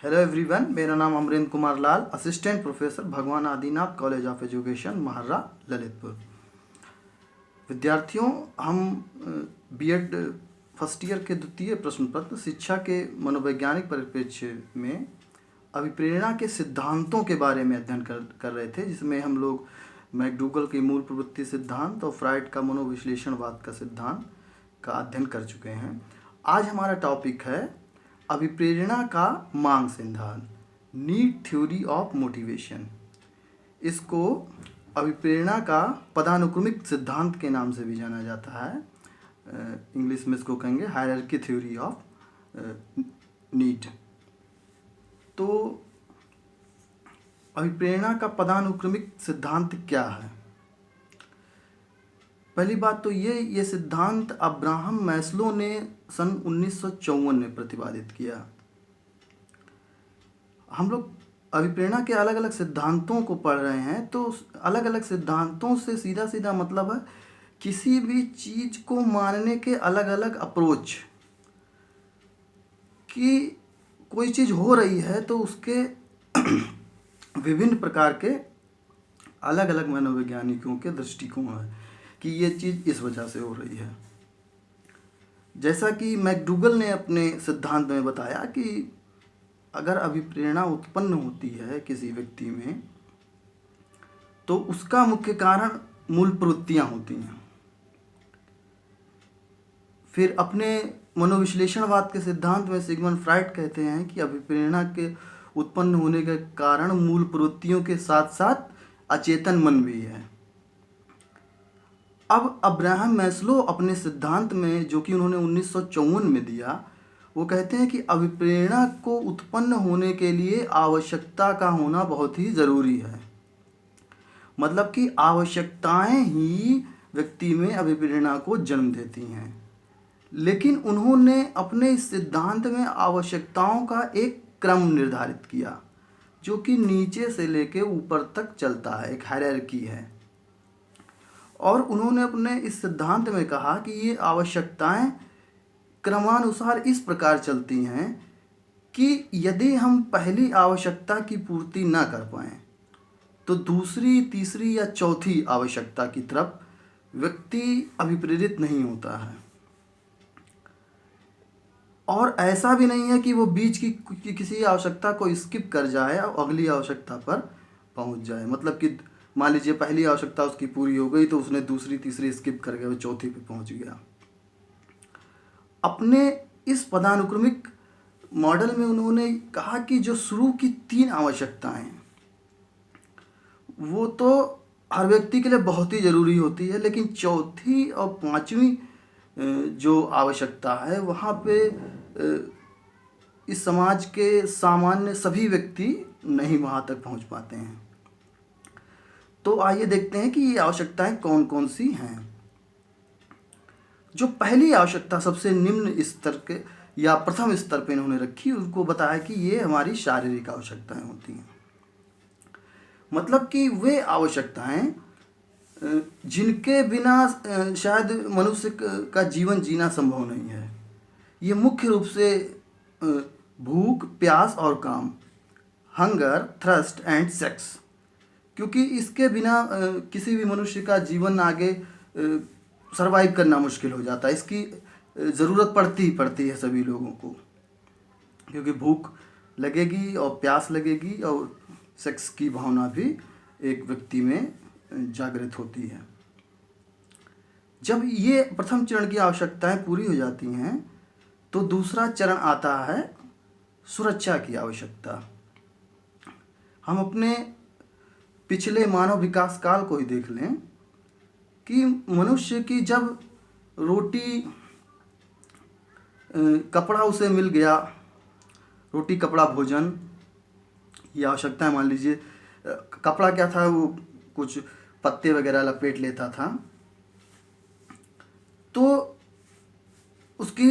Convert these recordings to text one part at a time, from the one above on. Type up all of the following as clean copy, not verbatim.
Hello everyone, मेरा नाम Amrendra Kumar Lal, assistant professor Bhagwan Adinath college of education Maharra Lalitpur. विद्यार्थियों, हम बीएड फर्स्ट ईयर के द्वितीय प्रश्न पत्र शिक्षा के मनोवैज्ञानिक परिप्रेक्ष्य में अभिप्रेरणा के सिद्धांतों के बारे में अध्ययन कर रहे थे, जिसमें हम लोग मैकडूगल के मूल प्रवृत्ति सिद्धांत और फ्राइड का मनोविश्लेषणवाद का सिद्धांत का अध्ययन कर चुके हैं। आज हमारा टॉपिक है अभिप्रेरणा का मांग सिद्धांत, नीड थ्योरी ऑफ मोटिवेशन। इसको अभिप्रेरणा का पदानुक्रमिक सिद्धांत के नाम से भी जाना जाता है। इंग्लिश में इसको कहेंगे हायरार्की थ्योरी ऑफ नीड। तो अभिप्रेरणा का पदानुक्रमिक सिद्धांत क्या है? पहली बात तो ये सिद्धांत अब्राहम मैस्लो ने सन 1954 में प्रतिपादित किया। हम लोग अभिप्रेरणा के अलग अलग सिद्धांतों को पढ़ रहे हैं, तो अलग अलग सिद्धांतों से सीधा सीधा मतलब है किसी भी चीज़ को मानने के अलग अलग अप्रोच। कि कोई चीज़ हो रही है तो उसके विभिन्न प्रकार के अलग अलग मनोवैज्ञानिकों के दृष्टिकोण है कि ये चीज़ इस वजह से हो रही है। जैसा कि मैकडूगल ने अपने सिद्धांत में बताया कि अगर अभिप्रेरणा उत्पन्न होती है किसी व्यक्ति में, तो उसका मुख्य कारण मूल प्रवृत्तियाँ होती हैं। फिर अपने मनोविश्लेषणवाद के सिद्धांत में सिगमंड फ्राइड कहते हैं कि अभिप्रेरणा के उत्पन्न होने के कारण मूल प्रवृत्तियों के साथ साथ अचेतन मन भी है। अब अब्राहम मैस्लो अपने सिद्धांत में, जो कि उन्होंने 1954 में दिया, वो कहते हैं कि अभिप्रेरणा को उत्पन्न होने के लिए आवश्यकता का होना बहुत ही ज़रूरी है। मतलब कि आवश्यकताएं ही व्यक्ति में अभिप्रेरणा को जन्म देती हैं। लेकिन उन्होंने अपने इस सिद्धांत में आवश्यकताओं का एक क्रम निर्धारित किया, जो कि नीचे से लेकर ऊपर तक चलता है, एक हायरार्की है। और उन्होंने अपने इस सिद्धांत में कहा कि ये आवश्यकताएं क्रमानुसार इस प्रकार चलती हैं कि यदि हम पहली आवश्यकता की पूर्ति ना कर पाएं, तो दूसरी, तीसरी या चौथी आवश्यकता की तरफ व्यक्ति अभिप्रेरित नहीं होता है। और ऐसा भी नहीं है कि वो बीच की किसी आवश्यकता को स्किप कर जाए और अगली आवश्यकता पर पहुंच जाए। मतलब कि मान लीजिए पहली आवश्यकता उसकी पूरी हो गई तो उसने दूसरी, तीसरी स्किप करके वो चौथी पे पहुंच गया। अपने इस पदानुक्रमिक मॉडल में उन्होंने कहा कि जो शुरू की 3 आवश्यकताएं वो तो हर व्यक्ति के लिए बहुत ही ज़रूरी होती है, लेकिन चौथी और 5वीं जो आवश्यकता है वहाँ पे इस समाज के सामान्य सभी व्यक्ति नहीं वहाँ तक पहुँच पाते हैं। तो आइए देखते हैं कि ये आवश्यकताएं कौन कौन सी हैं। जो पहली आवश्यकता सबसे निम्न स्तर के या प्रथम स्तर पे इन्होंने रखी, उनको बताया कि ये हमारी शारीरिक आवश्यकताएं होती हैं। मतलब कि वे आवश्यकताएं जिनके बिना शायद मनुष्य का जीवन जीना संभव नहीं है। ये मुख्य रूप से भूख, प्यास और काम, हंगर, थ्रस्ट एंड सेक्स, क्योंकि इसके बिना किसी भी मनुष्य का जीवन आगे सरवाइव करना मुश्किल हो जाता है। इसकी ज़रूरत पड़ती है सभी लोगों को, क्योंकि भूख लगेगी और प्यास लगेगी और सेक्स की भावना भी एक व्यक्ति में जागृत होती है। जब ये प्रथम चरण की आवश्यकताएं पूरी हो जाती हैं, तो दूसरा चरण आता है सुरक्षा की आवश्यकता। हम अपने पिछले मानव विकास काल को ही देख लें कि मनुष्य की जब रोटी कपड़ा उसे मिल गया, रोटी, कपड़ा, भोजन, ये आवश्यकताएं, मान लीजिए कपड़ा क्या था, वो कुछ पत्ते वगैरह लपेट लेता था, तो उसकी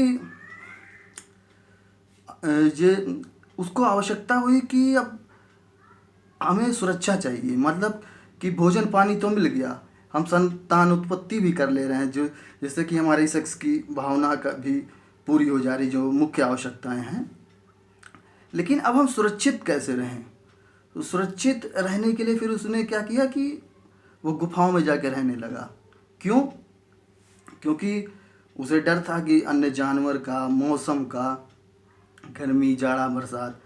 उसको आवश्यकता हुई कि अब हमें सुरक्षा चाहिए। मतलब कि भोजन पानी तो मिल गया, हम संतान उत्पत्ति भी कर ले रहे हैं, जो जिससे कि हमारी सेक्स की भावना का भी पूरी हो जा रही, जो मुख्य आवश्यकताएं हैं। लेकिन अब हम सुरक्षित कैसे रहें? तो सुरक्षित रहने के लिए फिर उसने क्या किया कि वो गुफाओं में जाके रहने लगा। क्यों? क्योंकि उसे डर था कि अन्य जानवर का, मौसम का, गर्मी, जाड़ा, बरसात।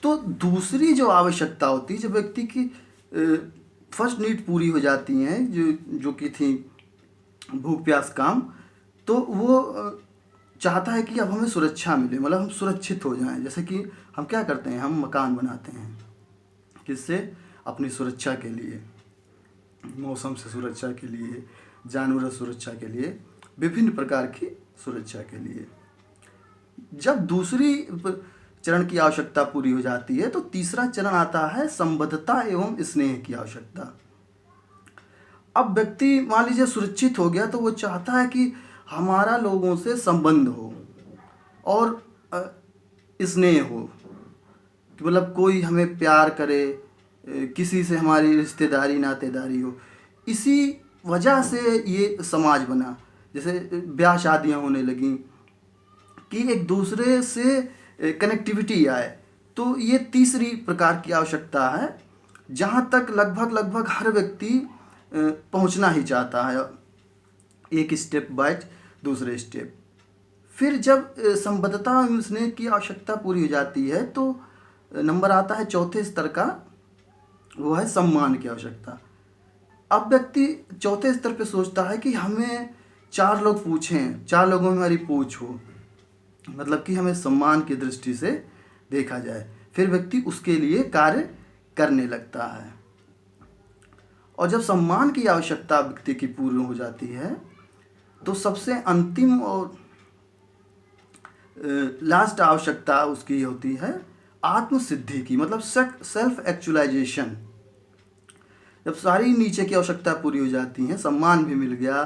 तो दूसरी जो आवश्यकता होती है, जब व्यक्ति की फर्स्ट नीड पूरी हो जाती हैं, जो जो कि थी भूख, प्यास, काम, तो वो चाहता है कि अब हमें सुरक्षा मिले, मतलब हम सुरक्षित हो जाएं। जैसे कि हम क्या करते हैं, हम मकान बनाते हैं, किससे? अपनी सुरक्षा के लिए, मौसम से सुरक्षा के लिए, जानवरों से सुरक्षा के लिए, विभिन्न प्रकार की सुरक्षा के लिए। जब दूसरी चरण की आवश्यकता पूरी हो जाती है तो तीसरा चरण आता है संबद्धता एवं स्नेह की आवश्यकता। अब व्यक्ति मान लीजिए सुरक्षित हो गया तो वो चाहता है कि हमारा लोगों से संबंध हो और स्नेह हो, कि मतलब कोई हमें प्यार करे, किसी से हमारी रिश्तेदारी नातेदारी हो। इसी वजह से ये समाज बना। जैसे ब्याह शादियाँ होने लगीं कि एक दूसरे से कनेक्टिविटी आए। तो ये तीसरी प्रकार की आवश्यकता है, जहाँ तक लगभग हर व्यक्ति पहुँचना ही चाहता है, एक स्टेप बाय दूसरे स्टेप। फिर जब संबद्धता एवं स्नेह की आवश्यकता पूरी हो जाती है तो नंबर आता है चौथे स्तर का, वो है सम्मान की आवश्यकता। अब व्यक्ति चौथे स्तर पे सोचता है कि हमें 4 लोग पूछें, 4 लोगों में हमारी पूछ हो, मतलब कि हमें सम्मान की दृष्टि से देखा जाए। फिर व्यक्ति उसके लिए कार्य करने लगता है। और जब सम्मान की आवश्यकता व्यक्ति की पूर्ण हो जाती है तो सबसे अंतिम और लास्ट आवश्यकता उसकी होती है आत्मसिद्धि की, मतलब सेल्फ एक्चुअलाइजेशन। जब सारी नीचे की आवश्यकता पूरी हो जाती हैं, सम्मान भी मिल गया,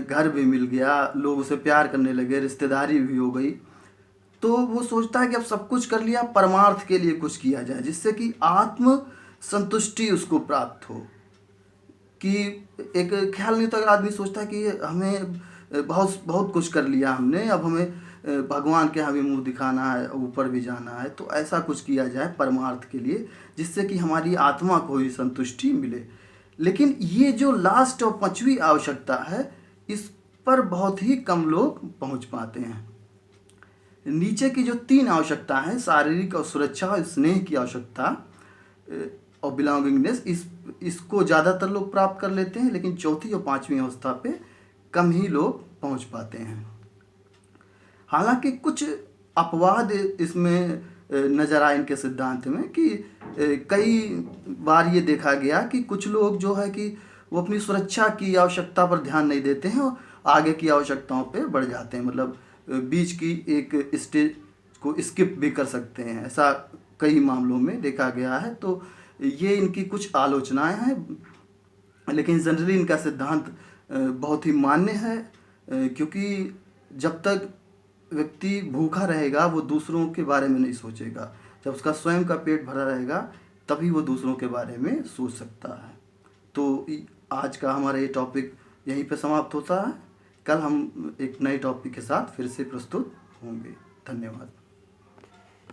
घर भी मिल गया, लोग उसे प्यार करने लगे, रिश्तेदारी भी हो गई, तो वो सोचता है कि अब सब कुछ कर लिया, परमार्थ के लिए कुछ किया जाए जिससे कि आत्म संतुष्टि उसको प्राप्त हो। कि एक ख्याल नहीं, तो अगर आदमी सोचता है कि हमें बहुत बहुत कुछ कर लिया हमने, अब हमें भगवान के यहाँ भी मुँह दिखाना है, ऊपर भी जाना है, तो ऐसा कुछ किया जाए परमार्थ के लिए जिससे कि हमारी आत्मा को ही संतुष्टि मिले। लेकिन ये जो लास्ट और 5वीं आवश्यकता है, इस पर बहुत ही कम लोग पहुँच पाते हैं। नीचे की जो 3 आवश्यकता है, शारीरिक और सुरक्षा और स्नेह की आवश्यकता और बिलोंगिंगनेस, इसको ज़्यादातर लोग प्राप्त कर लेते हैं, लेकिन चौथी और 5वीं अवस्था पे कम ही लोग पहुंच पाते हैं। हालांकि कुछ अपवाद इसमें नज़र आए इनके सिद्धांत में, कि कई बार ये देखा गया कि कुछ लोग जो है कि वो अपनी सुरक्षा की आवश्यकता पर ध्यान नहीं देते हैं और आगे की आवश्यकताओं पे बढ़ जाते हैं, मतलब बीच की एक स्टेज को स्किप भी कर सकते हैं। ऐसा कई मामलों में देखा गया है। तो ये इनकी कुछ आलोचनाएं हैं, लेकिन जनरली इनका सिद्धांत बहुत ही मान्य है, क्योंकि जब तक व्यक्ति भूखा रहेगा वो दूसरों के बारे में नहीं सोचेगा। जब उसका स्वयं का पेट भरा रहेगा तभी वो दूसरों के बारे में सोच सकता है। तो आज का हमारा ये टॉपिक यहीं पे समाप्त होता है। कल हम एक नए टॉपिक के साथ फिर से प्रस्तुत होंगे। धन्यवाद।